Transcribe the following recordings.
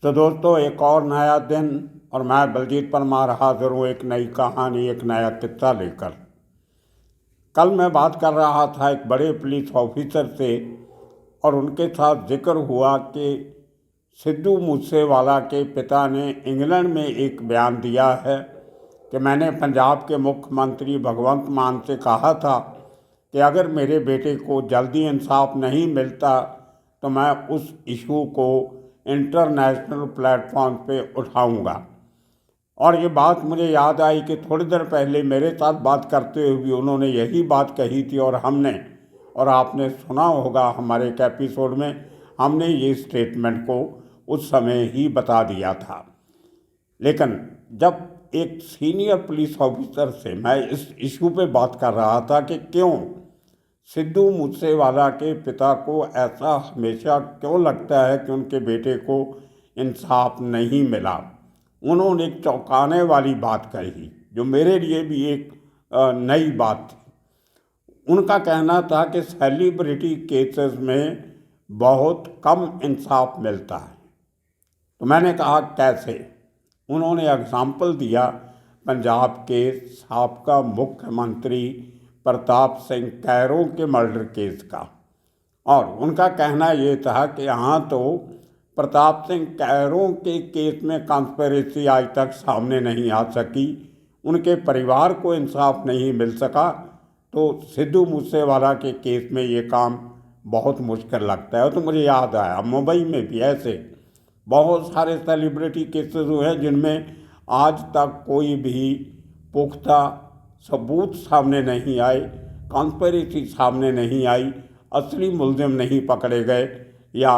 तो दोस्तों, एक और नया दिन और मैं बलजीत परमार हाजिर हूँ एक नई कहानी, एक नया किस्सा लेकर। कल मैं बात कर रहा था एक बड़े पुलिस ऑफिसर से और उनके साथ जिक्र हुआ कि सिद्धू मूसेवाला के पिता ने इंग्लैंड में एक बयान दिया है कि मैंने पंजाब के मुख्यमंत्री भगवंत मान से कहा था कि अगर मेरे बेटे को जल्दी इंसाफ नहीं मिलता तो मैं उस इशू को इंटरनेशनल प्लेटफॉर्म पे उठाऊंगा। और ये बात मुझे याद आई कि थोड़ी देर पहले मेरे साथ बात करते हुए उन्होंने यही बात कही थी और आपने सुना होगा हमारे एक एपिसोड में हमने ये स्टेटमेंट को उस समय ही बता दिया था। लेकिन जब एक सीनियर पुलिस ऑफिसर से मैं इस इशू पे बात कर रहा था कि क्यों सिद्धू मूसेवाला के पिता को ऐसा हमेशा क्यों लगता है कि उनके बेटे को इंसाफ नहीं मिला, उन्होंने एक चौंकाने वाली बात कही जो मेरे लिए भी एक नई बात थी। उनका कहना था कि सेलिब्रिटी केसेस में बहुत कम इंसाफ मिलता है। तो मैंने कहा कैसे? उन्होंने एग्जाम्पल दिया पंजाब के साबका मुख्यमंत्री प्रताप सिंह कैरों के मर्डर केस का। और उनका कहना ये था कि यहाँ तो प्रताप सिंह कैरों के केस में कॉन्स्पिरेसी आज तक सामने नहीं आ सकी, उनके परिवार को इंसाफ नहीं मिल सका, तो सिद्धू मूसेवाला के केस में ये काम बहुत मुश्किल लगता है। तो मुझे याद आया मुंबई में भी ऐसे बहुत सारे सेलिब्रिटी केसेस हुए हैं जिनमें आज तक कोई भी पुख्ता सबूत सामने नहीं आए, कॉन्स्पिरेसी सामने नहीं आई, असली मुल्जिम नहीं पकड़े गए या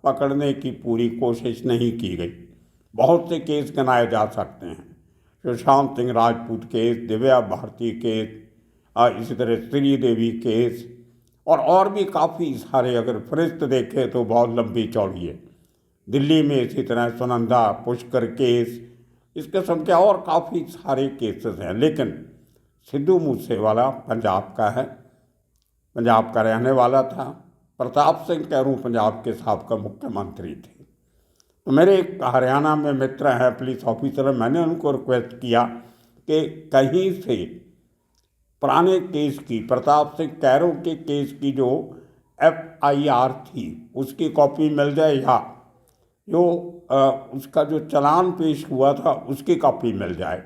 पकड़ने की पूरी कोशिश नहीं की गई। बहुत से केस गिनाए जा सकते हैं, सुशांत सिंह राजपूत केस, दिव्या भारती केस, इसी तरह श्रीदेवी केस और भी काफ़ी सारे अगर फहरिस्त देखें तो बहुत लंबी चौड़ी है। दिल्ली में इसी तरह सुनंदा पुष्कर केस, इस किस्म के और काफ़ी सारे केसेस हैं। लेकिन सिद्धू मूसेवाला पंजाब का है, पंजाब का रहने वाला था। प्रताप सिंह कैरों पंजाब के साबका मुख्यमंत्री थे। तो मेरे एक हरियाणा में मित्र हैं, पुलिस ऑफिसर, मैंने उनको रिक्वेस्ट किया कि कहीं से पुराने केस की, प्रताप सिंह कैरों के केस की जो FIR थी उसकी कॉपी मिल जाए या जो उसका जो चालान पेश हुआ था उसकी कॉपी मिल जाए।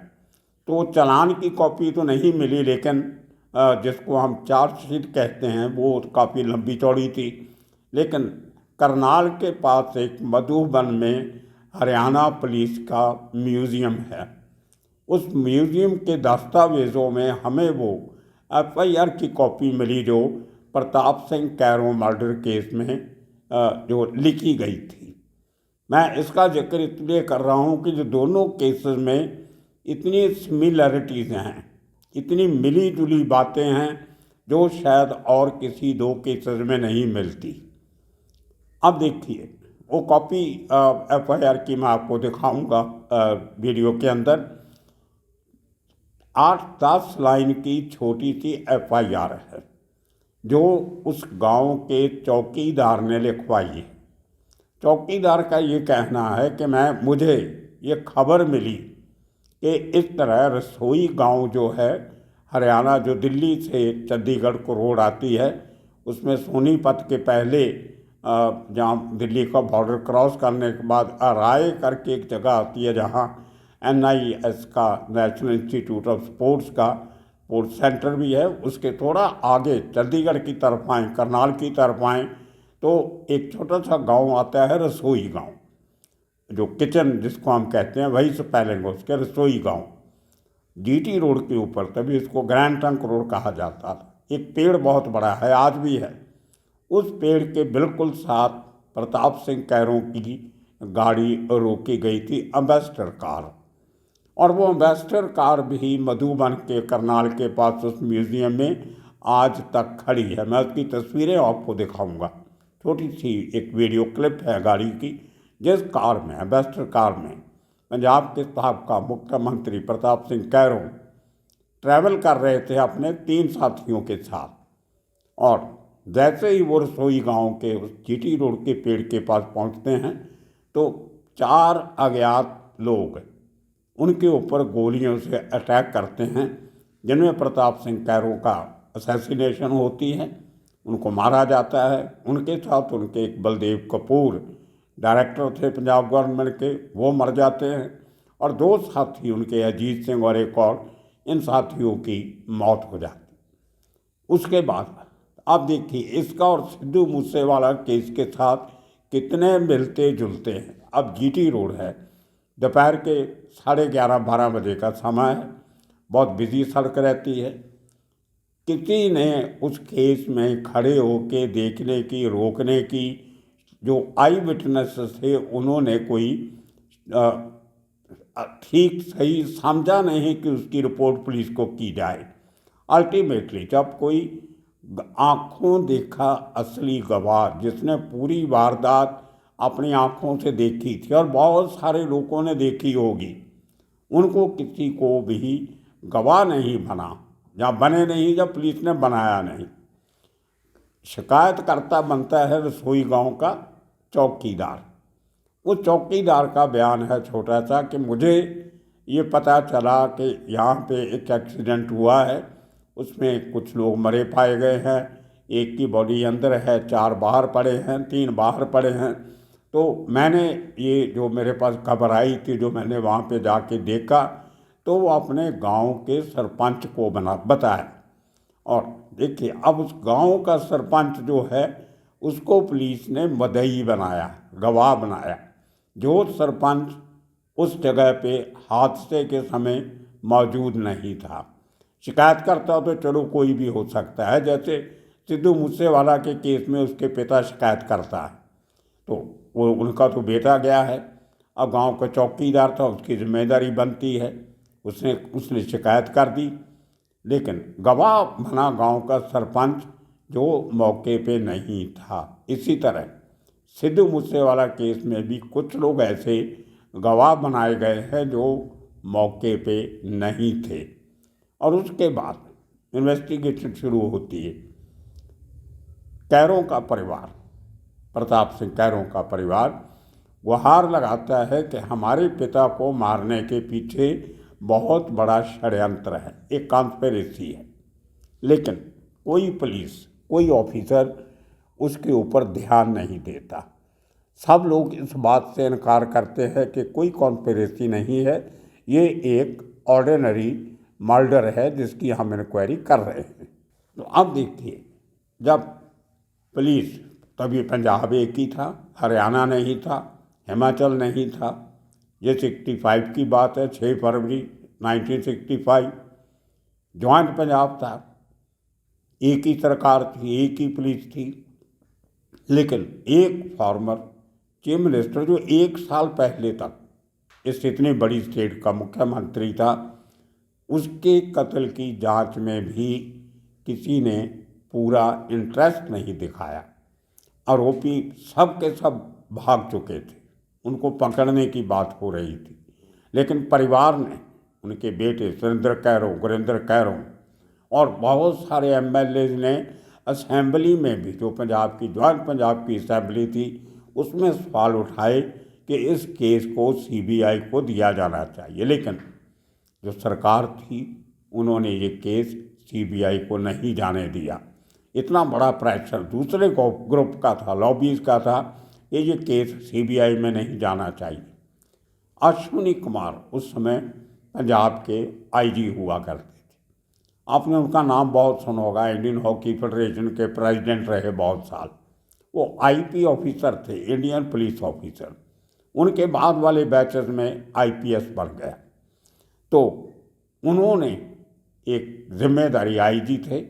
तो चालान की कॉपी तो नहीं मिली, लेकिन जिसको हम चार्जशीट कहते हैं वो काफ़ी लंबी चौड़ी थी। लेकिन करनाल के पास एक मधुबन में हरियाणा पुलिस का म्यूज़ियम है। उस म्यूज़ियम के दस्तावेज़ों में हमें वो FIR की कॉपी मिली जो प्रताप सिंह कैरों मर्डर केस में जो लिखी गई थी। मैं इसका जिक्र इसलिए कर रहा हूँ कि जो दोनों केसेस में इतनी सिमिलरिटीज़ हैं, इतनी मिली जुली बातें हैं जो शायद और किसी दो केसेस में नहीं मिलती। अब देखिए वो कॉपी FIR की मैं आपको दिखाऊंगा वीडियो के अंदर। 8-10 लाइन की छोटी सी FIR है जो उस गांव के चौकीदार ने लिखवाई है। चौकीदार का ये कहना है कि मुझे ये खबर मिली कि इस तरह रसोई गांव जो है हरियाणा, जो दिल्ली से चंडीगढ़ को रोड आती है, उसमें सोनीपत के पहले जहाँ दिल्ली का बॉर्डर क्रॉस करने के बाद राय करके एक जगह आती है जहाँ NIS का, नेशनल इंस्टीट्यूट ऑफ स्पोर्ट्स का स्पोर्ट्स सेंटर भी है। उसके थोड़ा आगे चंडीगढ़ की तरफ आएँ, करनाल की तरफ आएँ तो एक छोटा सा गांव आता है रसोई गांव, जो किचन जिसको हम कहते हैं वही स्पेलिंग उसके रसोई गांव, GT रोड के ऊपर, तभी इसको ग्रैंड ट्रंक रोड कहा जाता था। एक पेड़ बहुत बड़ा है, आज भी है। उस पेड़ के बिल्कुल साथ प्रताप सिंह कैरों की गाड़ी रोकी गई थी, एम्बेसडर कार, और वो एम्बेसडर कार भी मधुबन के करनाल के पास उस म्यूज़ियम में आज तक खड़ी है। मैं उसकी तस्वीरें आपको दिखाऊंगा। छोटी सी एक वीडियो क्लिप है गाड़ी की, जिस कार में, एम्बेसडर कार में, पंजाब के साबका मुख्यमंत्री प्रताप सिंह कैरों ट्रैवल कर रहे थे अपने 3 साथियों के साथ। और जैसे ही वो रसोई गांव के उस GT रोड के पेड़ के पास पहुंचते हैं तो 4 अज्ञात लोग उनके ऊपर गोलियों से अटैक करते हैं, जिनमें प्रताप सिंह कैरों का असैसिनेशन होती है, उनको मारा जाता है। उनके साथ उनके एक बलदेव कपूर डायरेक्टर थे पंजाब गवर्नमेंट के, वो मर जाते हैं, और 2 साथी उनके अजीत सिंह और एक और, इन साथियों की मौत हो जाती। उसके बाद आप देखिए इसका और सिद्धू मूसेवाला केस के साथ कितने मिलते जुलते हैं। अब जीटी रोड है, दोपहर के 11:30-12 बजे का समय है, बहुत बिजी सड़क रहती है। किसी ने उस केस में खड़े होके देखने की, रोकने की, जो आई विटनेस थे उन्होंने कोई ठीक सही समझा नहीं कि उसकी रिपोर्ट पुलिस को की जाए। अल्टीमेटली जब कोई आँखों देखा असली गवाह, जिसने पूरी वारदात अपनी आँखों से देखी थी और बहुत सारे लोगों ने देखी होगी, उनको किसी को भी गवाह नहीं बना, या बने नहीं जब पुलिस ने बनाया नहीं। शिकायतकर्ता बनता है रसोई गांव का चौकीदार। उस चौकीदार का बयान है छोटा सा कि मुझे ये पता चला कि यहाँ पे एक एक्सीडेंट हुआ है, उसमें कुछ लोग मरे पाए गए हैं, एक की बॉडी अंदर है, 4 बाहर पड़े हैं, 3 बाहर पड़े हैं। तो मैंने ये जो मेरे पास खबर आई थी, जो मैंने वहाँ पे जाके देखा, तो वो अपने गांव के सरपंच को बताया। और देखिए अब उस गांव का सरपंच जो है उसको पुलिस ने मदई बनाया, गवाह बनाया। जो सरपंच उस जगह पे हादसे के समय मौजूद नहीं था। शिकायत करता तो चलो कोई भी हो सकता है, जैसे सिद्धू मूसेवाला के केस में उसके पिता शिकायत करता है, तो वो उनका तो बेटा गया है, अब गांव का चौकीदार था, उसकी जिम्मेदारी बनती है, उसने शिकायत कर दी। लेकिन गवाह बना गांव का सरपंच जो मौके पे नहीं था। इसी तरह सिद्धू मूसेवाला केस में भी कुछ लोग ऐसे गवाह बनाए गए हैं जो मौके पे नहीं थे। और उसके बाद इन्वेस्टिगेशन शुरू होती है। कैरों का परिवार, प्रताप सिंह कैरों का परिवार गुहार लगाता है कि हमारे पिता को मारने के पीछे बहुत बड़ा षड्यंत्र है, एक कॉन्स्पिरेसी है। लेकिन कोई पुलिस, कोई ऑफिसर उसके ऊपर ध्यान नहीं देता। सब लोग इस बात से इनकार करते हैं कि कोई कॉन्स्पिरेसी नहीं है, ये एक ऑर्डिनरी मर्डर है जिसकी हम इंक्वायरी कर रहे हैं। तो अब देखिए, जब पुलिस, तभी पंजाब एक ही था, हरियाणा नहीं था, हिमाचल नहीं था। ये 65 की बात है, 6 फरवरी 1965। जॉइंट पंजाब था, एक ही सरकार थी, एक ही पुलिस थी। लेकिन एक फॉर्मर चीफ मिनिस्टर जो 1 साल पहले तक इस इतनी बड़ी स्टेट का मुख्यमंत्री था, उसके कत्ल की जांच में भी किसी ने पूरा इंटरेस्ट नहीं दिखाया। आरोपी सब के सब भाग चुके थे, उनको पकड़ने की बात हो रही थी। लेकिन परिवार ने, उनके बेटे सुरेंद्र कैरों, गुरिंदर कैरों और बहुत सारे एमएलए ने असेंबली में भी, जो पंजाब की जॉइंट पंजाब की असेंबली थी, उसमें सवाल उठाए कि इस केस को सीबीआई को दिया जाना चाहिए। लेकिन जो सरकार थी उन्होंने ये केस सीबीआई को नहीं जाने दिया। इतना बड़ा प्रेशर दूसरे ग्रुप का था, लॉबीज का था, ये केस सीबीआई में नहीं जाना चाहिए। अश्विनी कुमार उस समय पंजाब के आईजी हुआ करते थे। आपने उनका नाम बहुत सुना होगा, इंडियन हॉकी फेडरेशन के प्रेसिडेंट रहे बहुत साल। वो आईपी ऑफिसर थे, इंडियन पुलिस ऑफिसर। उनके बाद वाले बैचेस में आईपीएस बन गया। तो उन्होंने एक जिम्मेदारी, आईजी थे,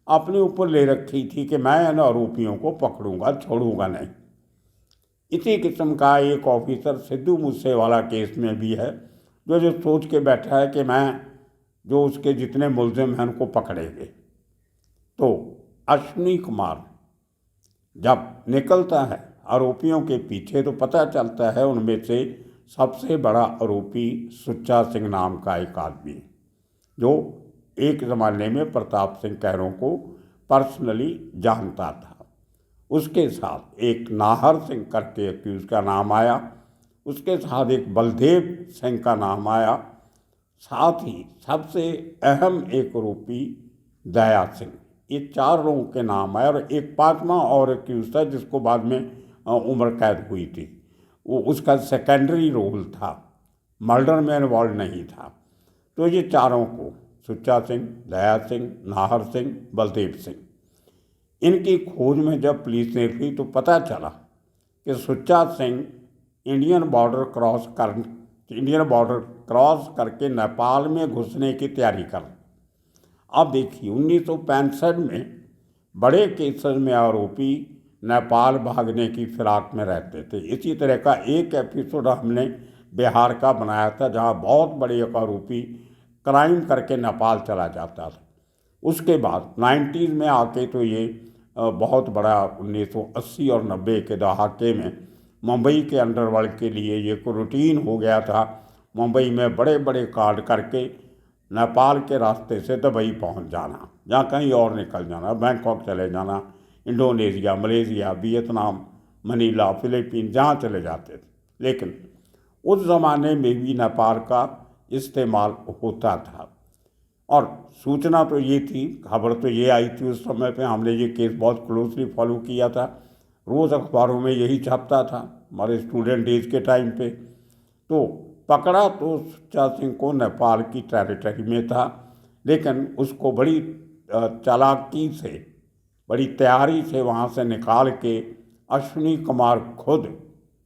अपने ऊपर ले रखी थी कि मैं इन आरोपियों को पकड़ूंगा, छोड़ूंगा नहीं। इसी किस्म का एक ऑफिसर सिद्धू मूसेवाला केस में भी है, जो सोच के बैठा है कि मैं जो उसके जितने मुल्जिम हैं उनको पकड़ेंगे। तो अश्विनी कुमार जब निकलता है आरोपियों के पीछे, तो पता चलता है उनमें से सबसे बड़ा आरोपी सुच्चा सिंह नाम का एक आदमी, जो एक ज़माने में प्रताप सिंह कैरों को पर्सनली जानता था। उसके साथ एक नाहर सिंह करके उसका नाम आया, उसके साथ एक बलदेव सिंह का नाम आया, साथ ही सबसे अहम एक आरोपी दया सिंह। ये 4 लोगों के नाम आए और एक 5वां और एक्यूज था जिसको बाद में उम्र कैद हुई थी। वो उसका सेकेंडरी रोल था, मर्डर में इन्वॉल्व नहीं था। तो ये चारों को, सुच्चा सिंह, दया सिंह, नाहर सिंह, बलदेव सिंह, इनकी खोज में जब पुलिस ने की तो पता चला कि Sucha Singh Indian border cross करके नेपाल में घुसने की तैयारी कर। अब देखिए 1965 में बड़े केसेस में आरोपी नेपाल भागने की फिराक में रहते थे। इसी तरह का एक एपिसोड हमने बिहार का बनाया था जहां बहुत बड़े आरोपी क्राइम करके नेपाल चला जाता था। उसके बाद 90s में आके तो ये बहुत बड़ा 1980 और 90 के दहाके में मुंबई के अंडरवर्ल्ड के लिए ये एक रूटीन हो गया था। मुंबई में बड़े बड़े कांड करके नेपाल के रास्ते से दुबई पहुंच जाना, जहाँ कहीं और निकल जाना, बैंकॉक चले जाना, Indonesia, Malaysia, Vietnam, Manila, Philippine, जहाँ चले जाते थे। लेकिन उस ज़माने में भी नेपाल का इस्तेमाल होता था और सूचना तो ये थी, खबर तो ये आई थी उस समय पे। हमने ये केस बहुत क्लोजली फॉलो किया था, रोज़ अखबारों में यही छपता था हमारे स्टूडेंट डेज के टाइम पे। तो पकड़ा तो सुच्चा सिंह को नेपाल की टेरिटरी में था, लेकिन उसको बड़ी चालाकी से, बड़ी तैयारी से वहाँ से निकाल के अश्विनी कुमार खुद,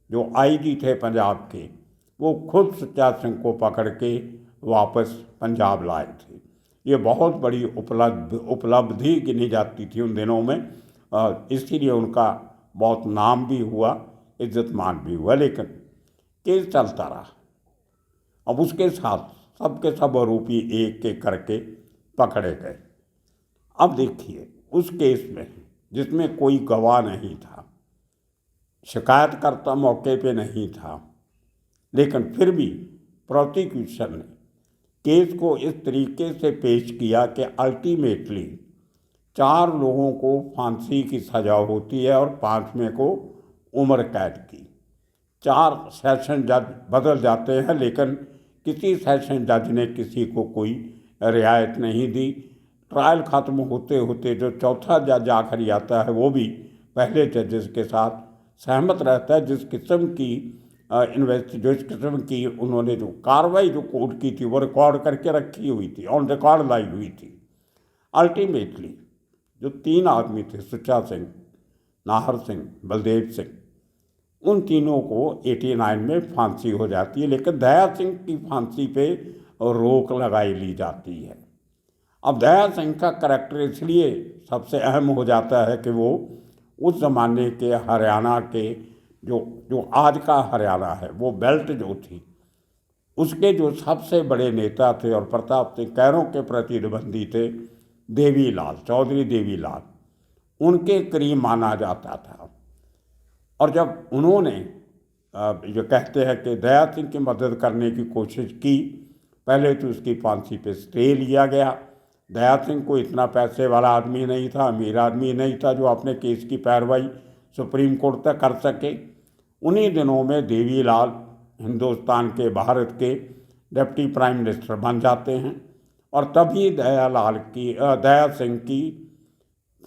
जो आईजी थे पंजाब के, वो खुद सुच्चा सिंह को पकड़ के वापस पंजाब लाए थे। ये बहुत बड़ी उपलब्धि गिनी जाती थी उन दिनों में, इसीलिए उनका बहुत नाम भी हुआ, इज्जतमान भी हुआ। लेकिन केस चलता रहा। अब उसके साथ सबके सब आरोपी एक एक करके पकड़े गए। अब देखिए उस केस में जिसमें कोई गवाह नहीं था, शिकायतकर्ता मौके पे नहीं था, लेकिन फिर भी प्रोसिक्यूशन ने केस को इस तरीके से पेश किया कि अल्टीमेटली 4 लोगों को फांसी की सज़ा होती है और 5वें को उम्र कैद की। 4 सेशन जज बदल जाते हैं, लेकिन किसी सेशन जज ने किसी को कोई रियायत नहीं दी। ट्रायल ख़त्म होते होते जो चौथा जज आखिरी आता है वो भी पहले जजेस के साथ सहमत रहता है। जिस किस्म की उन्होंने जो कार्रवाई जो कोर्ट की थी वो रिकॉर्ड करके रखी हुई थी, ऑन रिकॉर्ड लाई हुई थी। अल्टीमेटली जो 3 आदमी थे, सुच्चा सिंह, नाहर सिंह, बलदेव सिंह, उन तीनों को 89 में फांसी हो जाती है, लेकिन दया सिंह की फांसी पे रोक लगाई ली जाती है। अब दया सिंह का करैक्टर इसलिए सबसे अहम हो जाता है कि वो उस ज़माने के हरियाणा के जो आज का हरियाणा है, वो बेल्ट जो थी उसके जो सबसे बड़े नेता थे और प्रताप सिंह कैरों के प्रतिद्वंदी थे, देवीलाल, चौधरी देवीलाल, उनके करीब माना जाता था। और जब उन्होंने जो कहते हैं कि दया सिंह की मदद करने की कोशिश की, पहले तो उसकी फांसी पे स्टे लिया गया। दया सिंह को इतना पैसे वाला आदमी नहीं था, अमीर आदमी नहीं था जो अपने केस की पैरवाई सुप्रीम कोर्ट तक कर सके। उन्हीं दिनों में देवीलाल हिंदुस्तान के, भारत के डिप्टी प्राइम मिनिस्टर बन जाते हैं और तभी दया सिंह की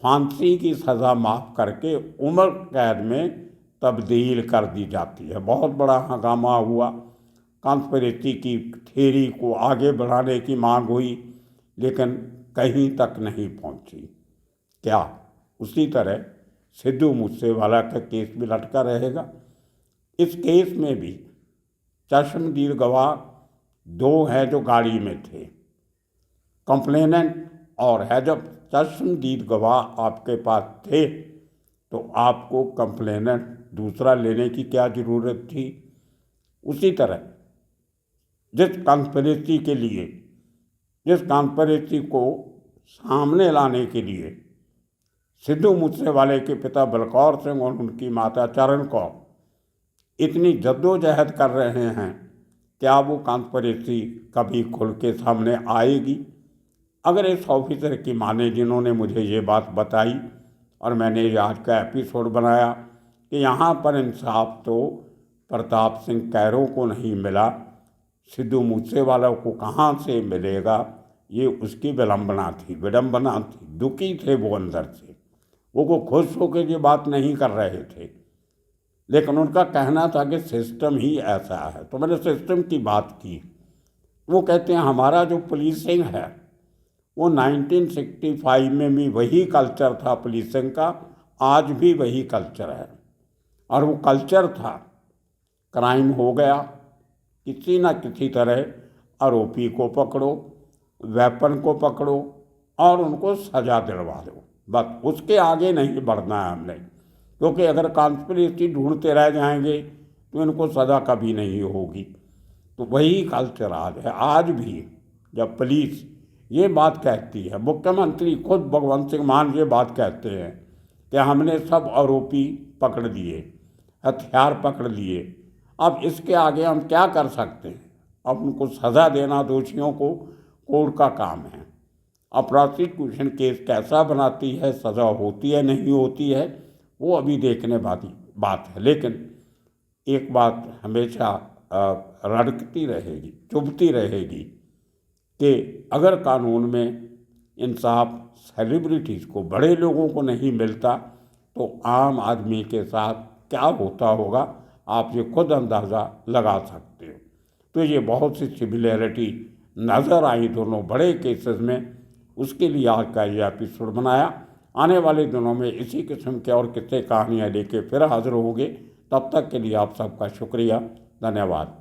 फांसी की सज़ा माफ़ करके उम्र कैद में तब्दील कर दी जाती है। बहुत बड़ा हंगामा हुआ, कॉन्स्पिरेसी की थ्योरी को आगे बढ़ाने की मांग हुई, लेकिन कहीं तक नहीं पहुंची। क्या उसी तरह सिद्धू मूसेवाला का केस भी लटका रहेगा? इस केस में भी चश्मदीद गवाह 2 हैं जो गाड़ी में थे, कंप्लेनेंट और है। जब चश्मदीद गवाह आपके पास थे तो आपको कंप्लेनेंट दूसरा लेने की क्या ज़रूरत थी? उसी तरह जिस कॉन्स्पिरेसी को सामने लाने के लिए सिद्धू मूसेवाले के पिता बलकौर सिंह और उनकी माता चरण कौर इतनी जद्दोजहद कर रहे हैं, क्या वो कॉन्स्पिरेसी कभी खुल के सामने आएगी? अगर इस ऑफिसर की माने जिन्होंने मुझे ये बात बताई और मैंने आज का एपिसोड बनाया कि यहाँ पर इंसाफ तो प्रताप सिंह कैरों को नहीं मिला, सिद्धू मूसेवाला को कहाँ से मिलेगा, ये उसकी विडम्बना थी, दुखी थे वो अंदर से। वो खुश होकर ये बात नहीं कर रहे थे, लेकिन उनका कहना था कि सिस्टम ही ऐसा है। तो मैंने सिस्टम की बात की। वो कहते हैं हमारा जो पुलिसिंग है वो 1965 में भी वही कल्चर था पुलिसिंग का, आज भी वही कल्चर है। और वो कल्चर था, क्राइम हो गया, किसी न किसी तरह आरोपी को पकड़ो, वेपन को पकड़ो और उनको सज़ा दिलवा दो, बस। उसके आगे नहीं बढ़ना है हमने, क्योंकि अगर कॉन्स्पिरेसी ढूंढते रह जाएंगे तो इनको सज़ा कभी नहीं होगी। तो वही कल्चर आज है। आज भी जब पुलिस ये बात कहती है, मुख्यमंत्री खुद भगवंत सिंह मान ये बात कहते हैं कि हमने सब आरोपी पकड़ लिए, हथियार पकड़ लिए, अब इसके आगे हम क्या कर सकते हैं। अब उनको सज़ा देना दोषियों को कोर्ट का काम है। अब प्रोसिक्यूशन केस कैसा बनाती है, सज़ा होती है नहीं होती है, वो अभी देखने वाली बात है। लेकिन एक बात हमेशा रड़कती रहेगी, चुभती रहेगी कि अगर कानून में इंसाफ सेलिब्रिटीज़ को, बड़े लोगों को नहीं मिलता तो आम आदमी के साथ क्या होता होगा, आप ये खुद अंदाज़ा लगा सकते हो। तो ये बहुत सी सिमिलैरिटी नज़र आई दोनों बड़े केसेस में, उसके लिए आज का ये एपिसोड बनाया। आने वाले दिनों में इसी किस्म के और किस्से कहानियाँ लेके फिर हाजिर होंगे। तब तक के लिए आप सबका शुक्रिया, धन्यवाद।